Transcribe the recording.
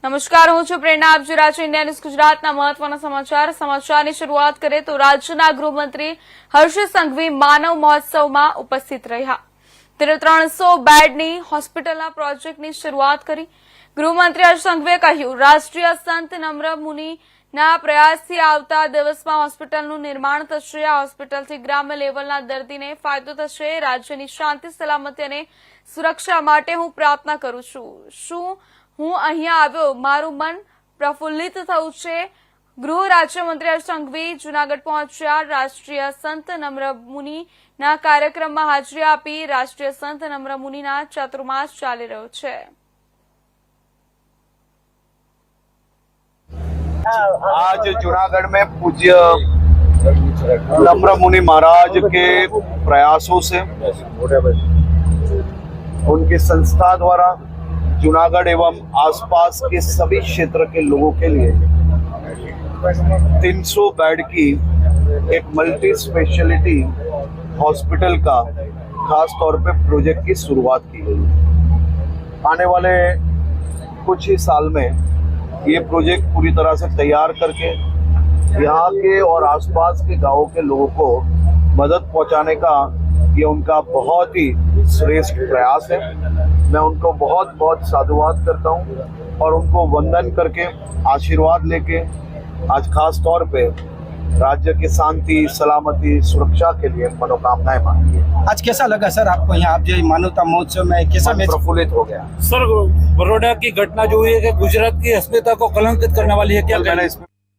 નમસ્કાર, હું છું પ્રેરણા. આપ જોઈ રહ્યા છો ઇન્ડિયા ન્યૂઝ ગુજરાતના મહત્વના સમાચારની શરૂઆત કરીએ તો રાજ્યના ગૃહમંત્રી હર્ષ સંઘવી માનવ મહોત્સવમાં ઉપસ્થિત રહ્યા. ત્યારે 300 બેડની હોસ્પિટલના પ્રોજેક્ટની શરૂઆત કરી. ગૃહમંત્રી હર્ષ સંઘવીએ કહ્યું, રાષ્ટ્રીય સંત નમ્ર મુનિના પ્રયાસથી આવતા દિવસમાં હોસ્પિટલનું નિર્માણ થશે. આ હોસ્પિટલથી ગ્રામ્ય લેવલના દર્દીને ફાયદો થશે. રાજ્યની શાંતિ, સલામતી અને સુરક્ષા માટે હું પ્રાર્થના કરું છું. હું અહીંયા આવ્યો, મારું મન પ્રફુલ્લિત થયું છે. ગૃહ રાજ્યમંત્રી હર્ષ સંઘવી જૂનાગઢ પહોંચ્યા. રાષ્ટ્રીય સંત નમ્ર મુનિના કાર્યક્રમમાં હાજરી આપી. રાષ્ટ્રીય સંત નમ્ર મુનિના ચાતુર્માસ ચાલી રહ્યો છે. आज जूनागढ़ में पूज्य नम्र मुनि महाराज के प्रयासों से उनकी संस्था द्वारा जूनागढ़ एवं आसपास के सभी क्षेत्र के लोगों के लिए 300 बेड की एक मल्टी स्पेशलिटी हॉस्पिटल का खास तौर पे प्रोजेक्ट की शुरुआत की गई है। आने वाले कुछ ही साल में ये प्रोजेक्ट पूरी तरह से तैयार करके यहाँ के और आसपास के गांवों के लोगों को मदद पहुँचाने का ये उनका बहुत ही श्रेष्ठ प्रयास है। मैं उनको बहुत बहुत साधुवाद करता हूँ और उनको वंदन करके आशीर्वाद लेके आज खास तौर पे राज्य की शांति, सलामती, सुरक्षा के लिए मनोकामनाएं मांगी है। आज कैसा लगा सर आपको यहाँ आप जो मानवता महोत्सव में कैसा मन प्रफुल्लित हो गया सर? बड़ौदा की घटना जो हुई है कि गुजरात की अस्मिता को कलंकित करने वाली है, क्या मैंने कहना है? इसमें